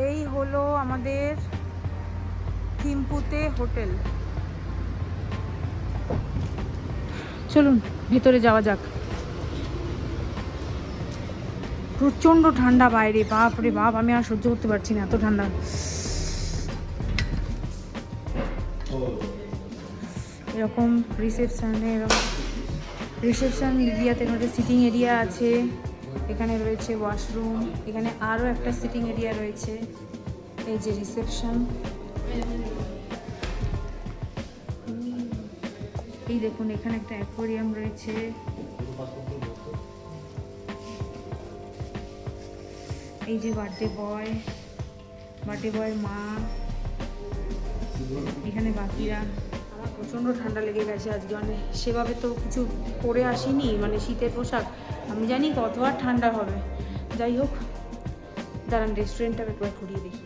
এই হলো আমাদের থিম্পুতে হোটেল। চলুন ভেতরে যাওয়া যাক। প্রচন্ড ঠান্ডা বাইরে, বাপ রে বাপ, আমি আর সহ্য করতে পারছি না, এত ঠান্ডা। এরকম রিসেপশন এরিয়াতে সিটিং এরিয়া আছে, এখানে রয়েছে ওয়াশরুম, এখানে আরও একটা সিটিং এরিয়া রয়েছে। এই যে রিসেপশন, এই দেখুন এখানে একটা অ্যাকোয়ারিয়াম রয়েছে। এই যে বার্থডে বয়ের মা, এখানে বাকিরা। আমার প্রচণ্ড ঠান্ডা লেগে গেছে আজকে, মানে সেভাবে তো কিছু পরে আসিনি, মানে শীতের পোশাক। আমি জানি কত আর ঠান্ডা হবে। যাই হোক, দাঁড়ান রেস্টুরেন্টটা একবার ঘুরিয়ে দেখি।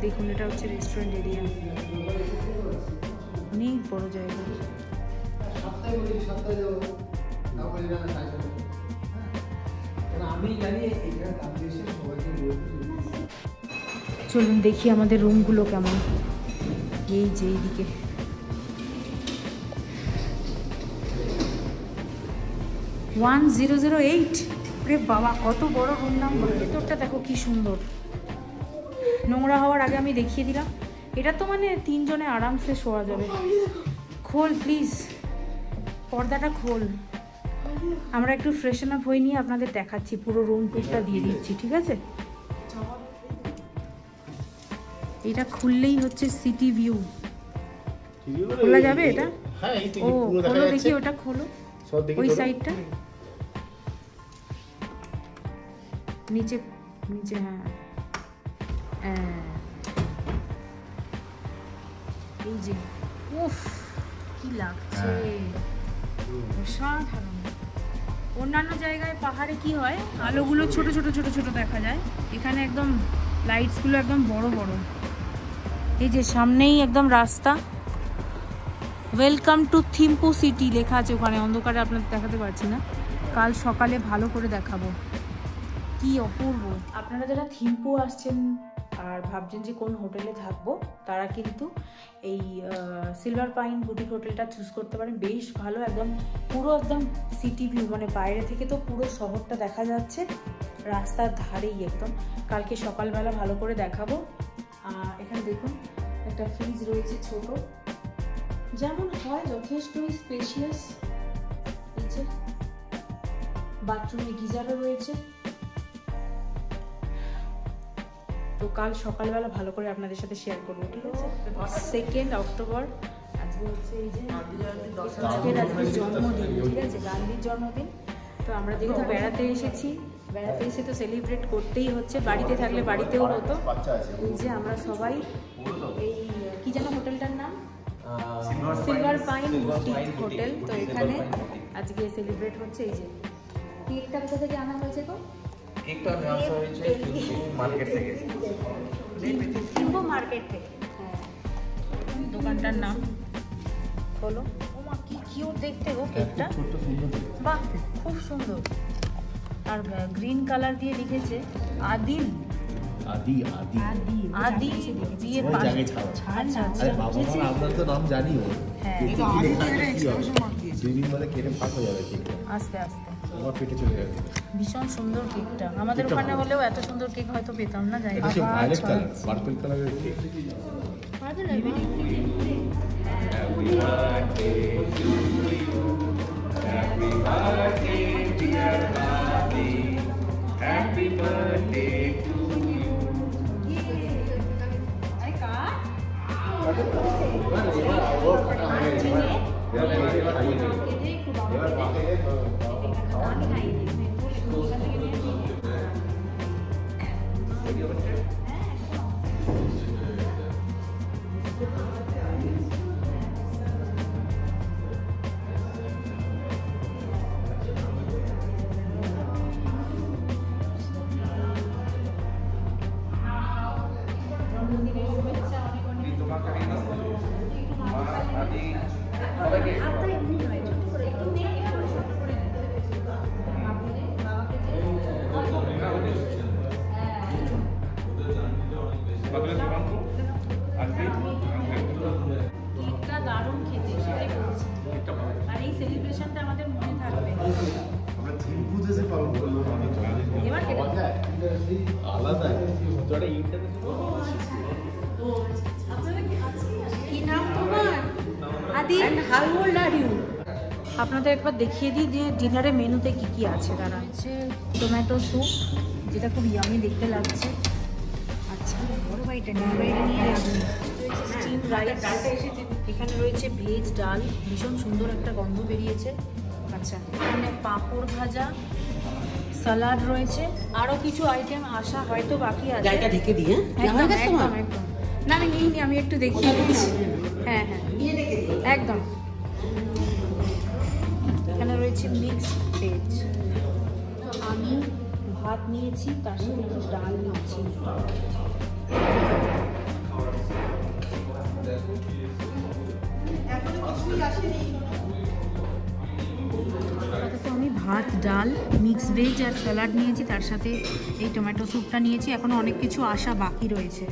দেখুন এটা হচ্ছে রেস্টুরেন্ট এরিয়া, অনেক বড় জায়গা। চলুন দেখি আমাদের রুমগুলো কেমন। এই যে এইদিকে 1008, রে বাবা কত বড় রুম নাম্বার। ভেতরটা দেখো কি সুন্দর, নোংরা হওয়ার আগে আমি দেখিয়ে দিলাম। এটা তো মানে 3 জনে আরামসে শোয়া যাবে। খোল প্লিজ, পর্দাটা খোল। আমরা একটু ফ্রেশন আপ হয়ে নিয়ে আপনাদের দেখাচ্ছি, পুরো রুম টুরটা দিয়ে দিচ্ছি, ঠিক আছে? এটা খুললেই হচ্ছে সিটি ভিউ। খোলা যাবে এটা? ও খোলো দেখি, ওটা খোলো, ওই সাইডটা নিচে নিচে। হ্যাঁ এই যে, উফ কি লাগছে, অসাধারণ। অন্যান্য জায়গায় পাহাড়ে কি হয়, আলোগুলো ছোট ছোট ছোট ছোট দেখা যায়, এখানে একদম লাইটসগুলো একদম বড় বড়। এই যে সামনেই একদম রাস্তা, ওয়েলকাম টু থিম্পু সিটি লেখা আছে ওখানে, অন্ধকারে আপনাদের দেখাতে পারছি না, কাল সকালে ভালো করে দেখাবো। কি অপূর্ব। আপনারা যারা থিম্পু আসছেন আর ভাবছেন যে কোন হোটেলে থাকবো, তারা কিন্তু এই সিলভার পাইন বুটিক হোটেলটা চুজ করতে পারেন। বেশ ভালো, একদম পুরো একদম সিটি ভিউ, মানে বাইরে থেকে তো পুরো শহরটা দেখা যাচ্ছে, রাস্তার ধারেই একদম। কালকে সকালবেলা ভালো করে দেখাবো। এখানে দেখুন একটা ফ্রিজ রয়েছে ছোট, যেমন হয় যথেষ্টই স্পেশিয়াস। এই যে বাথরুমে গিজারও রয়েছে। তো কাল সকালবেলা ভালো করে আপনাদের সাথে শেয়ার করবো, ঠিক আছে? 2 অক্টোবর আজকে হচ্ছে এই যে আজকে জন্মদিন, ঠিক আছে, গান্ধীর জন্মদিন। তো আমরা যেহেতু বেড়াতে এসে তো সেলিব্রেট করতেই হচ্ছে, বাড়িতে থাকলে বাড়িতেও হতো। এই যে আমরা সবাই, এই কি যেন হোটেলটার নাম, সিলভার পাইন বুটিক হোটেল, তো এখানে আজকে সেলিব্রেট হচ্ছে। এই যে কেকটা কোথা থেকে আনা হয়েছে গো? কেকটা নেওয়া হয়েছে মার্কেট থেকে, থিম্পু মার্কেট থেকে। হ্যাঁ, দোকানটার নাম হলো, ও মা কি কিউট দেখতে গো কেকটা, বাহ খুব সুন্দর। আর গ্রিন কালার দিয়ে লিখেছে আদিল, আদি আদি আদি দিয়ে আচ্ছা আচ্ছা, আপনার তো নাম জানি। হ্যাঁ দুদিন বাদে কেটে ফাঁক হয়ে যাবে কেকটা, আস্তে আস্তে আমার পেটে চলে যাবে। ভীষণ সুন্দর কেকটা, আমাদের ওখানে হলেও এত সুন্দর কেক হয়তো পেতাম না। যাই এটা ভায়োলেট কালার, পার্পল কালারের cake. Happy birthday to you. কি নাম তোমার? আদি, how old are you? আপনাদের একবার দেখিয়ে দিই যে ডিনারে মেনুতে কি কি আছে। তারা হচ্ছে টমেটো স্যুপ, যেটা খুব ইয়ামি দেখতে লাগছে। আচ্ছা, বড় বাইটা নিয়ে রাখুন। স্টিম রাইস, এখানে রয়েছে ভেজ ডাল, ভীষণ সুন্দর একটা গন্ধ বেরিয়েছে। আচ্ছা, এখানে পাঁপড় ভাজা, সালাড রয়েছে, আরও কিছু আইটেম আসা হয়তো বাকি আছে। গাড়িটা ঢেকে দিই। একদম একদম একদম। না আমি নিইনি, আমি একটু দেখিয়ে দিচ্ছি। হ্যাঁ হ্যাঁ একদম। এখানে রয়েছে মিক্সড ভেজ। আমি ভাত নিয়েছি, তার সাথে একটু ডাল নিয়েছি। আমি ভাত, ডাল, মিক্স ভেজ আর স্যালাড নিয়েছি, তার সাথে এই টমেটো স্যুপটা নিয়েছি। এখনও অনেক কিছু আসা বাকি রয়েছে।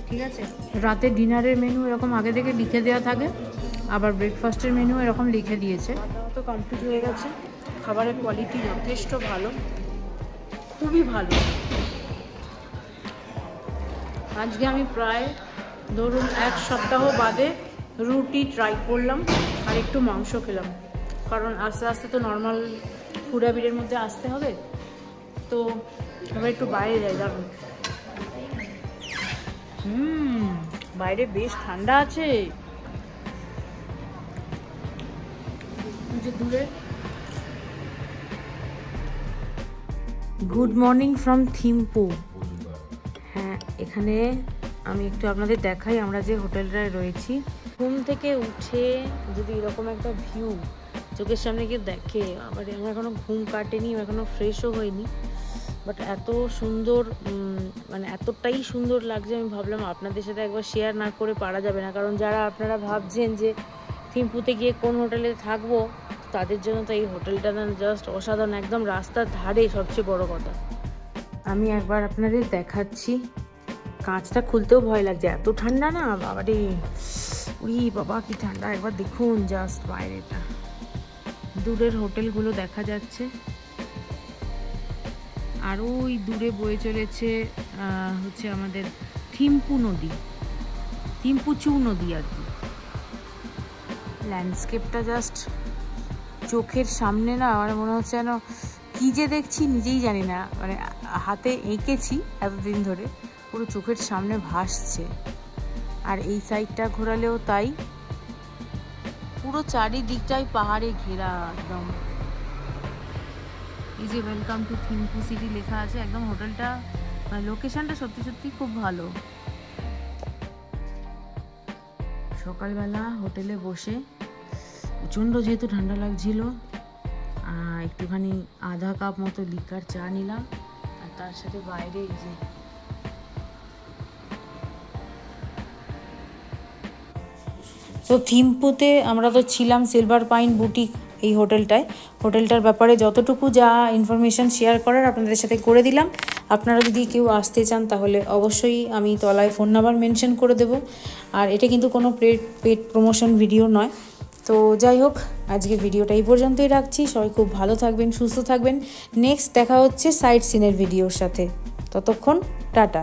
ঠিক আছে, রাতের ডিনারের মেনু এরকম আগে থেকে লিখে দেওয়া থাকে, আবার ব্রেকফাস্টের মেনু এরকম লিখে দিয়েছে। খাওয়া তো কমপ্লিট হয়ে গেছে। খাবারের কোয়ালিটি যথেষ্ট ভালো, খুবই ভালো। আজকে আমি প্রায় ধরুন 1 সপ্তাহ বাদে রুটি ট্রাই করলাম আর একটু মাংস খেলাম, কারণ আস্তে আস্তে তো নর্মাল ফুড হ্যাবিটের মধ্যে আসতে হবে। তো এবার একটু বাইরে যাই, যাবো। বাইরে বেশ ঠান্ডা আছে। দূরে গুড মর্নিং ফ্রম থিম্পু। হ্যাঁ, এখানে আমি একটু আপনাদের দেখাই আমরা যে হোটেলটায় রয়েছি। ঘুম থেকে উঠে যদি এরকম একটা ভিউ চোখের সামনে গিয়ে দেখে, আবার আমার এখনও ঘুম কাটেনি, এখনও ফ্রেশও হয়নি, বাট এত সুন্দর, মানে এতটাই সুন্দর লাগছে, আমি ভাবলাম আপনাদের সাথে একবার শেয়ার না করে পারা যাবে না। কারণ যারা আপনারা ভাবছেন যে থিম্পুতে গিয়ে কোন হোটেলে থাকবো, তাদের জন্য তো এই হোটেলটা না জাস্ট অসাধারণ, একদম রাস্তার ধারে। সবচেয়ে বড় কথা, আমি একবার আপনাদের দেখাচ্ছি। কাঁচটা খুলতেও ভয় লাগছে, এত ঠান্ডা না বাবারে, উই বাবা কি ঠান্ডা। একবার দেখুন জাস্ট বাইরেটা, দূরের হোটেলগুলো দেখা যাচ্ছে, আর ওই দূরে বয়ে চলেছে হচ্ছে আমাদের থিম্পু নদী, থিম্পুচু নদী আর কি। ল্যান্ডস্কেপটা জাস্ট চোখের সামনে না, আমার মনে হচ্ছে যেন কী যে দেখছি নিজেই জানি না, মানে হাতে এঁকেছি এতদিন ধরে, পুরো চোখের সামনে ভাসছে। আর এই সাইডটা ঘোরালেও তাই, পুরো চারিদিকটাই পাহাড়ে ঘেরা একদম। এই যে ওয়েলকাম টু থিম্পু সিটি লেখা আছে, একদম হোটেলটা, মানে লোকেশনটা সত্যি সত্যি খুব ভালো। সকালবেলা হোটেলে বসে প্রচণ্ড যেহেতু ঠান্ডা লাগছিল, একটুখানি আধা কাপ মতো লিকার চা নিলাম, আর তার সাথে বাইরে এই যে তো থিম্পুতে আমরা তো ছিলাম সিলভার পাইন বুটিক এই হোটেলটায়। হোটেলটার ব্যাপারে যতটুকু যা ইনফরমেশান শেয়ার করার আপনাদের সাথে করে দিলাম। আপনারা যদি কেউ আসতে চান তাহলে অবশ্যই আমি তলায় ফোন নাম্বার মেনশন করে দেব। আর এটা কিন্তু কোনো পেড প্রমোশন ভিডিও নয়। তো যাই হোক, আজকে ভিডিওটা এই পর্যন্তই রাখছি। সবাই খুব ভালো থাকবেন, সুস্থ থাকবেন। নেক্সট দেখা হচ্ছে সাইট সিনের ভিডিওর সাথে। ততক্ষণ টাটা।